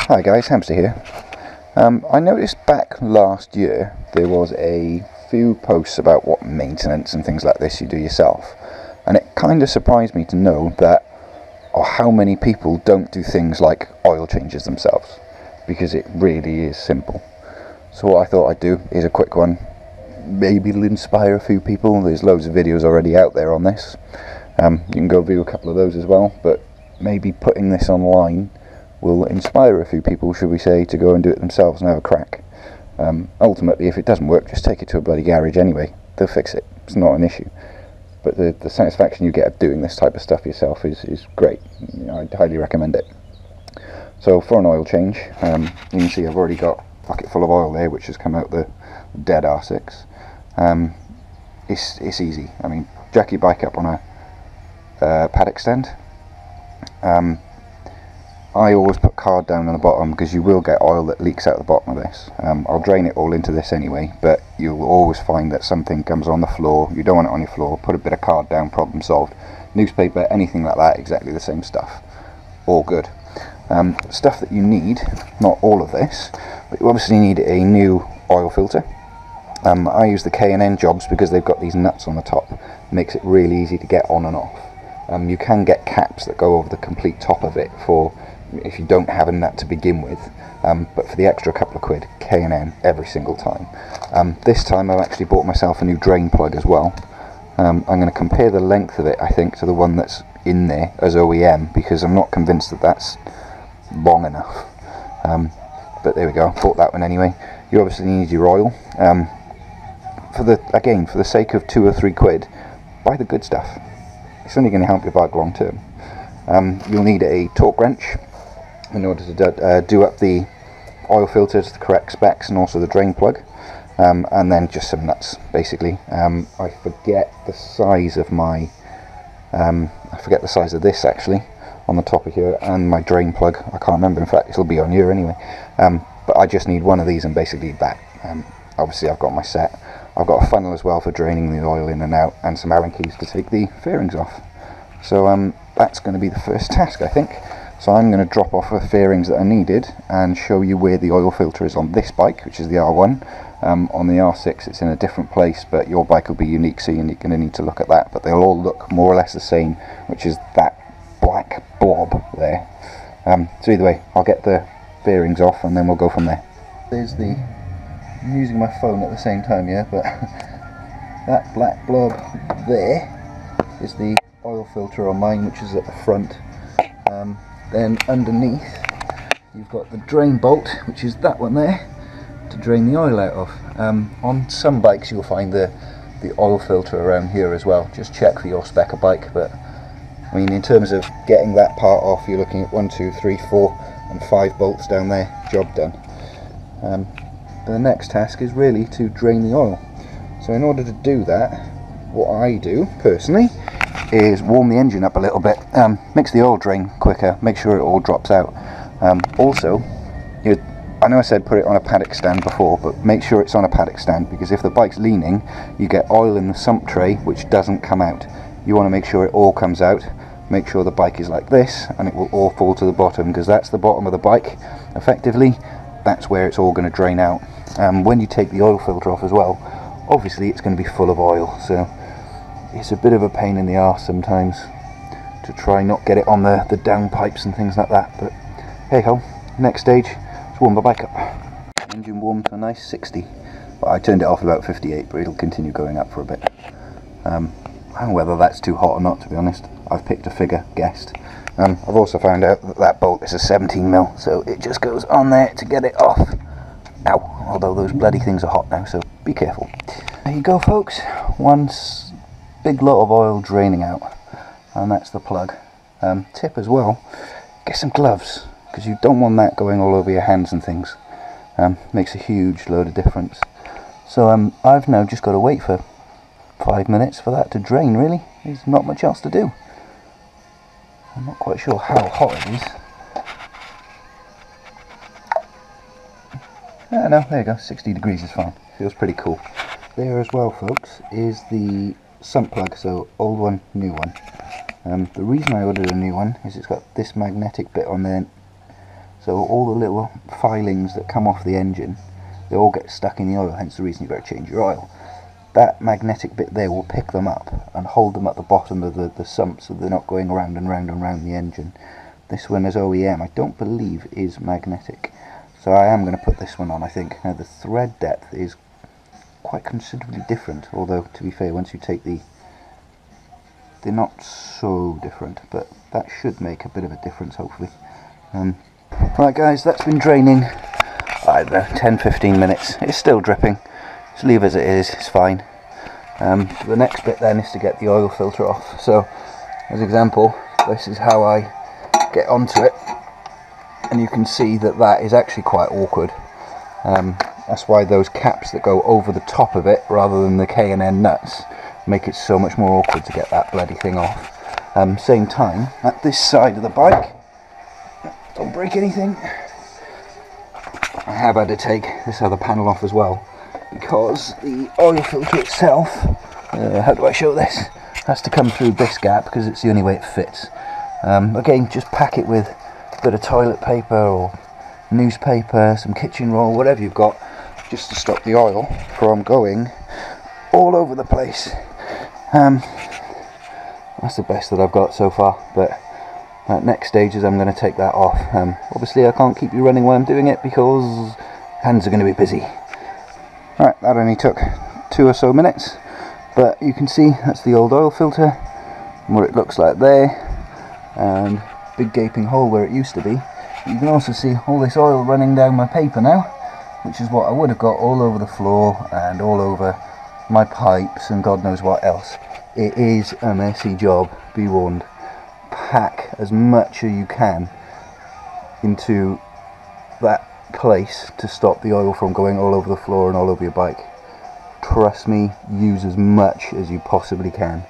Hi guys, Hamster here. I noticed back last year there was a few posts about what maintenance and things like this you do yourself, and it kind of surprised me to know that how many people don't do things like oil changes themselves, because it really is simple. So what I thought I'd do is a quick one. Maybe it'll inspire a few people. There's loads of videos already out there on this. You can go view a couple of those as well, but maybe putting this online will inspire a few people, should we say, to go and do it themselves and have a crack. Ultimately, if it doesn't work, just take it to a bloody garage anyway. They'll fix it. It's not an issue. But the satisfaction you get of doing this type of stuff yourself is great. I'd highly recommend it. So for an oil change, you can see I've already got a bucket full of oil there, which has come out the dead R6. It's easy. I mean, jack your bike up on a paddock stand. I always put card down on the bottom because you will get oil that leaks out the bottom of this. I'll drain it all into this anyway, but you'll always find that something comes on the floor. You don't want it on your floor. Put a bit of card down, problem solved. Newspaper, anything like that, exactly the same stuff. All good. Stuff that you need, not all of this, but you obviously need a new oil filter. I use the K&N jobs because they've got these nuts on the top. It makes it really easy to get on and off. You can get caps that go over the complete top of it for if you don't have a nut to begin with, but for the extra couple of quid, K&N every single time. This time I've actually bought myself a new drain plug as well. I'm going to compare the length of it, I think, to the one that's in there as OEM, because I'm not convinced that that's long enough. But there we go, bought that one anyway. You obviously need your oil. For the sake of 2 or 3 quid, buy the good stuff. It's only going to help your bike long term. You'll need a torque wrench in order to do up the oil filter to the correct specs, and also the drain plug, and then just some nuts basically. I forget the size of my this actually on the top of here, and my drain plug I can't remember. In fact, it'll be on here anyway. But I just need one of these and basically that. Obviously I've got my set. I've got a funnel as well for draining the oil in and out, and some Allen keys to take the fairings off. So that's going to be the first task, I think. So I'm going to drop off the fairings that are needed and show you where the oil filter is on this bike, which is the R1. On the R6 it's in a different place, but your bike will be unique, so you're going to need to look at that. But they'll all look more or less the same, which is that black blob there. So either way, I'll get the fairings off and then we'll go from there. I'm using my phone at the same time, yeah, but that black blob there is the oil filter on mine, which is at the front. Then underneath you've got the drain bolt, which is that one there, to drain the oil out of. On some bikes you'll find the oil filter around here as well. Just check for your spec of bike, but I mean, in terms of getting that part off, you're looking at 1, 2, 3, 4 and 5 bolts down there, job done. The next task is really to drain the oil. So in order to do that, what I do personally is warm the engine up a little bit, makes the oil drain quicker, make sure it all drops out. Also, I know I said put it on a paddock stand before, but make sure it's on a paddock stand, because if the bike's leaning, you get oil in the sump tray which doesn't come out. You want to make sure it all comes out. Make sure the bike is like this, and it will all fall to the bottom, because that's the bottom of the bike. Effectively, that's where it's all going to drain out. When you take the oil filter off as well, obviously it's going to be full of oil, so it's a bit of a pain in the arse sometimes to try not get it on the downpipes and things like that. But hey ho, next stage is warm the bike up. Engine warmed to a nice 60. Well, I turned it off about 58, but it'll continue going up for a bit. I don't know whether that's too hot or not, to be honest. I've picked a figure, guessed. I've also found out that that bolt is a 17mm, so it just goes on there to get it off. Ow, although those bloody things are hot now, so be careful. There you go folks, one big lot of oil draining out, and that's the plug. Tip as well, get some gloves, because you don't want that going all over your hands and things. Makes a huge load of difference. So I've now just got to wait for 5 minutes for that to drain, really. There's not much else to do. I'm not quite sure how hot it is. No, there you go, 60 degrees is fine. Feels pretty cool. There as well folks is the sump plug, so old one, new one. The reason I ordered a new one is it's got this magnetic bit on there, so all the little filings that come off the engine, they all get stuck in the oil, hence the reason you better change your oil. That magnetic bit there will pick them up and hold them at the bottom of the sump, so they're not going round and round and round the engine. This one is OEM, I don't believe is magnetic, so I am going to put this one on, I think. Now the thread depth is quite considerably different, although to be fair, once you take they're not so different, but that should make a bit of a difference hopefully. Right guys, that's been draining, I don't know, 10-15 minutes. It's still dripping, just leave it as it is, it's fine. The next bit then is to get the oil filter off. So as example, this is how I get onto it, and you can see that that is actually quite awkward. That's why those caps that go over the top of it rather than the K&N nuts make it so much more awkward to get that bloody thing off. Same time, at this side of the bike, don't break anything, I have had to take this other panel off as well, because the oil filter itself, how do I show this, has to come through this gap because it's the only way it fits. Again, just pack it with a bit of toilet paper or newspaper, some kitchen roll, whatever you've got, just to stop the oil from going all over the place. That's the best that I've got so far, but next stage is I'm going to take that off. Obviously I can't keep you running while I'm doing it because hands are going to be busy. Right, that only took 2 or so minutes, but you can see that's the old oil filter and what it looks like there, and big gaping hole where it used to be. You can also see all this oil running down my paper now, which is what I would have got all over the floor and all over my pipes and God knows what else. It is a messy job, be warned. Pack as much as you can into that place to stop the oil from going all over the floor and all over your bike. Trust me, use as much as you possibly can.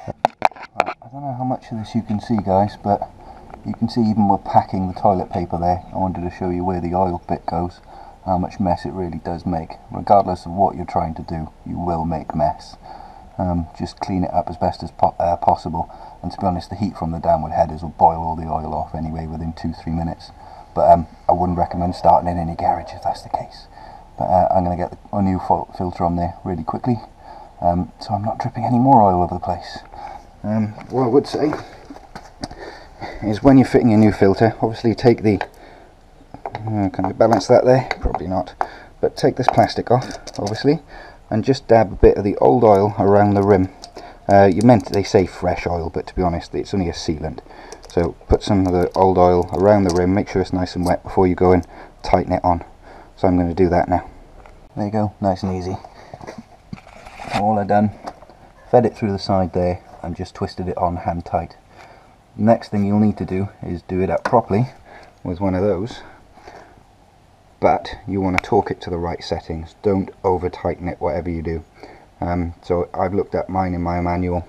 I don't know how much of this you can see guys, but you can see even we're packing the toilet paper there. I wanted to show you where the oil bit goes, how much mess it really does make. Regardless of what you're trying to do, you will make mess. Just clean it up as best as possible, and to be honest, the heat from the downward headers will boil all the oil off anyway within 2-3 minutes. But I wouldn't recommend starting in any garage if that's the case. But I'm going to get a new filter on there really quickly, so I'm not dripping any more oil over the place. What I would say is when you're fitting a new filter, obviously take the, can I balance that there? Probably not, but take this plastic off obviously, and just dab a bit of the old oil around the rim. They say fresh oil, but to be honest it's only a sealant, so put some of the old oil around the rim, make sure it's nice and wet before you go and tighten it on. So I'm going to do that now. There you go, nice and easy. All I've done, fed it through the side there and just twisted it on hand tight. Next thing you'll need to do is do it up properly with one of those, but you want to torque it to the right settings. Don't over tighten it whatever you do. So I've looked at mine in my manual,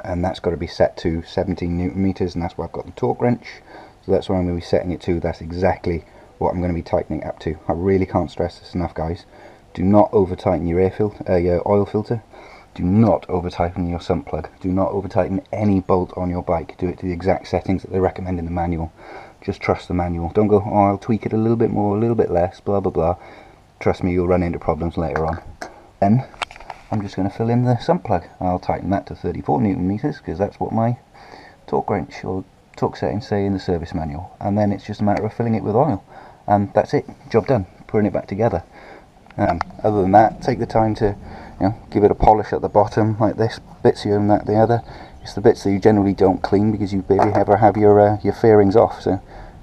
and that's got to be set to 17 Newton meters, and that's why I've got the torque wrench, so that's what I'm going to be setting it to. That's exactly what I'm going to be tightening it up to. I really can't stress this enough guys, do not over tighten your your oil filter, do not over tighten your sump plug, do not over tighten any bolt on your bike. Do it to the exact settings that they recommend in the manual. Just trust the manual, don't go, oh I'll tweak it a little bit more, a little bit less, blah blah blah. Trust me, you'll run into problems later on. Then I'm just going to fill in the sump plug. I'll tighten that to 34 Newton meters because that's what my torque wrench or torque settings say in the service manual, and then it's just a matter of filling it with oil, and that's it, job done, putting it back together. Other than that, take the time to give it a polish at the bottom like this, bits here and that the other. It's the bits that you generally don't clean because you barely ever have your fairings off, so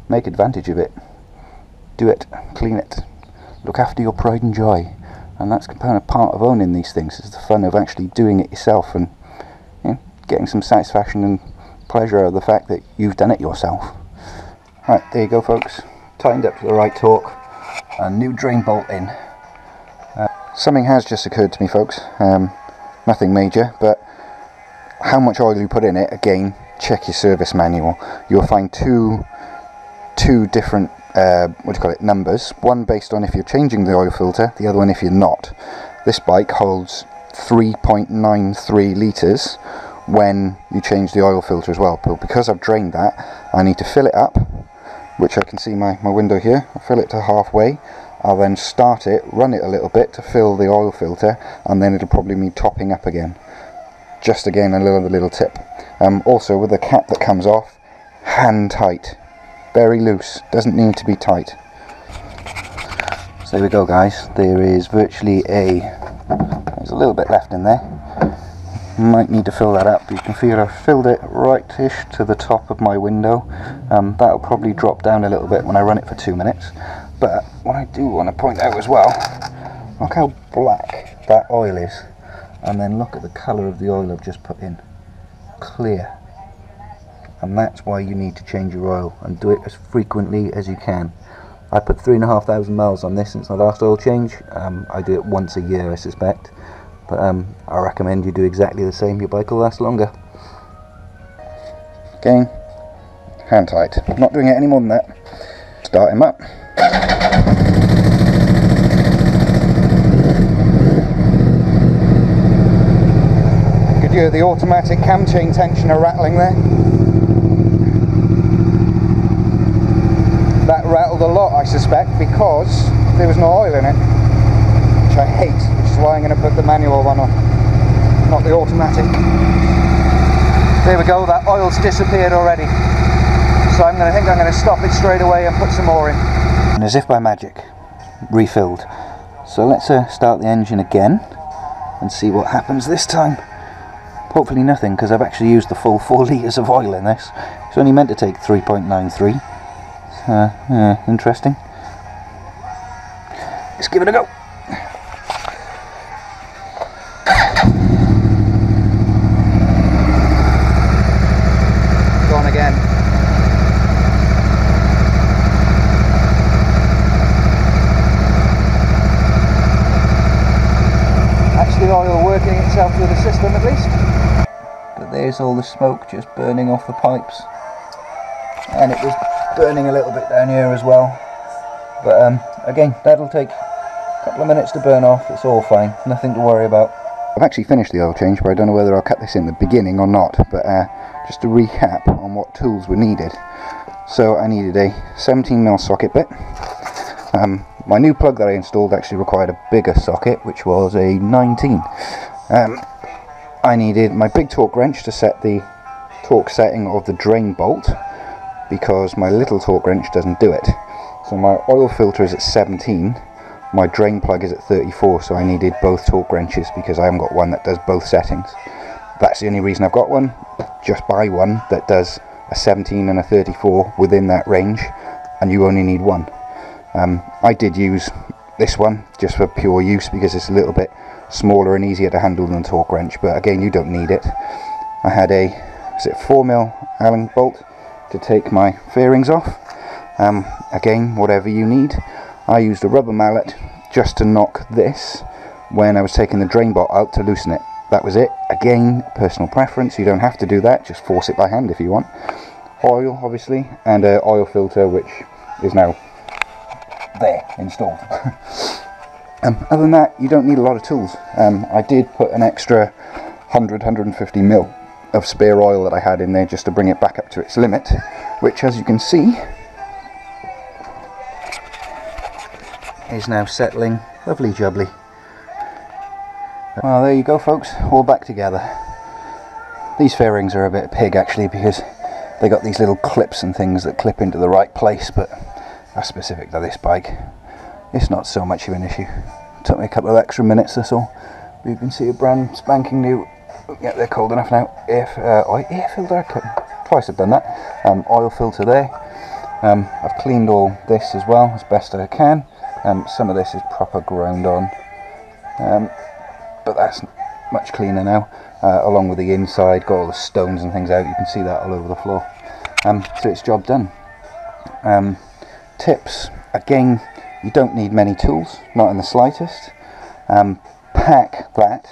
make advantage of it, do it, clean it, look after your pride and joy. And that's kind of part of owning these things, is the fun of actually doing it yourself and getting some satisfaction and pleasure out of the fact that you've done it yourself. Right, there you go folks, tightened up to the right torque, and new drain bolt in. Something has just occurred to me folks, nothing major, but how much oil you put in it, again, check your service manual. You'll find two different numbers, one based on if you're changing the oil filter, the other one if you're not. This bike holds 3.93 litres when you change the oil filter as well, but because I've drained that, I need to fill it up, which I can see my window here. I'll fill it to halfway. I'll then start it, run it a little bit to fill the oil filter, and then it'll probably need topping up again. Just again, a little tip. Also, with the cap that comes off, hand tight, very loose, doesn't need to be tight. So there we go, guys. There is virtually there's a little bit left in there. Might need to fill that up. You can feel I've filled it right-ish to the top of my window. That'll probably drop down a little bit when I run it for 2 minutes. But what I do want to point out as well, look how black that oil is, and then look at the colour of the oil I've just put in. Clear. And that's why you need to change your oil, and do it as frequently as you can. I put 3,500 miles on this since the last oil change. I do it once a year, I suspect. But I recommend you do exactly the same. Your bike will last longer. Again, hand tight. I'm not doing it any more than that. Start him up. You could hear the automatic cam chain tensioner rattling there. That rattled a lot, I suspect, because there was no oil in it, which I hate, which is why I'm going to put the manual one on, not the automatic. There we go, that oil's disappeared already, so I think I'm going to stop it straight away and put some more in. And as if by magic, refilled. So let's start the engine again and see what happens this time. Hopefully nothing, because I've actually used the full 4 litres of oil in this. It's only meant to take 3.93. Interesting. Let's give it a go. Gone again. Actually, oil working itself through the system at least. But there's all the smoke just burning off the pipes, and it was burning a little bit down here as well, but again, that'll take a couple of minutes to burn off. It's all fine, nothing to worry about. I've actually finished the oil change, but I don't know whether I'll cut this in the beginning or not. But just to recap on what tools were needed. So I needed a 17mm socket bit. My new plug that I installed actually required a bigger socket, which was a 19. I needed my big torque wrench to set the torque setting of the drain bolt, because my little torque wrench doesn't do it. So my oil filter is at 17, my drain plug is at 34, so I needed both torque wrenches because I haven't got one that does both settings. That's the only reason I've got one. Just buy one that does a 17 and a 34 within that range, and you only need one. I did use this one just for pure use because it's a little bit smaller and easier to handle than a torque wrench, but again, you don't need it. I had a 4mm Allen bolt to take my fairings off. Again, whatever you need. I used a rubber mallet just to knock this when I was taking the drain bolt out to loosen it. That was it. Again, personal preference, you don't have to do that, just force it by hand if you want. Oil, obviously, and an oil filter, which is now there, installed. Other than that, you don't need a lot of tools. I did put an extra 150ml of spare oil that I had in there just to bring it back up to its limit, which, as you can see, is now settling lovely jubbly. Well, there you go, folks, all back together. These fairings are a bit pig actually, because they got these little clips and things that clip into the right place, but that's specific to this bike. It's not so much of an issue. It took me a couple of extra minutes, that's all. But you can see a brand spanking new, yeah, they're cold enough now, air filter, twice I've done that. Oil filter there. I've cleaned all this as well as best I can. Some of this is proper ground on, but that's much cleaner now. Along with the inside, got all the stones and things out. You can see that all over the floor. So it's job done. Tips, again, you don't need many tools, not in the slightest. Pack that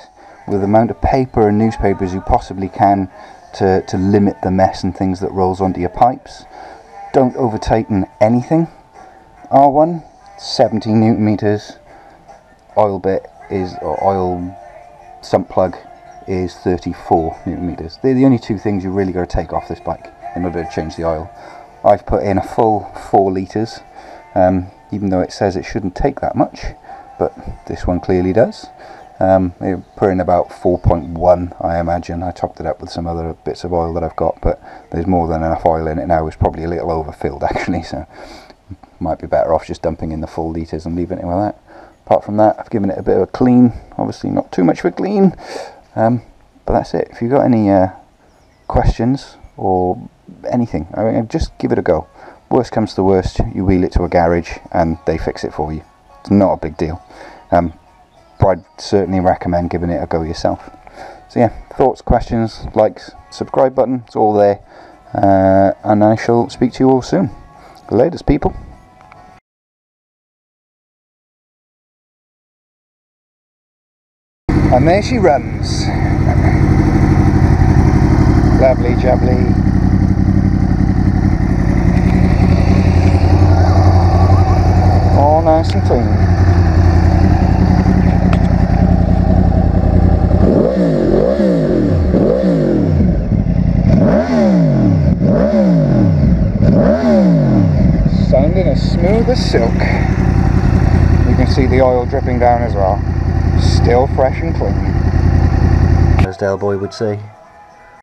with the amount of paper and newspapers you possibly can to limit the mess and things that rolls onto your pipes. Don't over tighten anything. R1, 17 Newton meters. Oil bit is, or oil sump plug is 34 Newton meters. They're the only two things you really got to take off this bike in order to change the oil. I've put in a full 4 litres, even though it says it shouldn't take that much, but this one clearly does. It put in about 4.1, I imagine. I topped it up with some other bits of oil that I've got, but there's more than enough oil in it now. It's probably a little overfilled actually, so might be better off just dumping in the full litres and leaving it with that. Apart from that, I've given it a bit of a clean, obviously not too much of a clean, but that's it. If you've got any questions or anything, I mean, just give it a go. Worst comes to worst, you wheel it to a garage and they fix it for you. It's not a big deal. But I'd certainly recommend giving it a go yourself. So yeah, thoughts, questions, likes, subscribe button, it's all there. And I shall speak to you all soon. Latest, people. And there she runs. Lovely jubbly. All nice and clean. Sounding as smooth as silk. You can see the oil dripping down as well. Still fresh and clean, as Del Boy would say.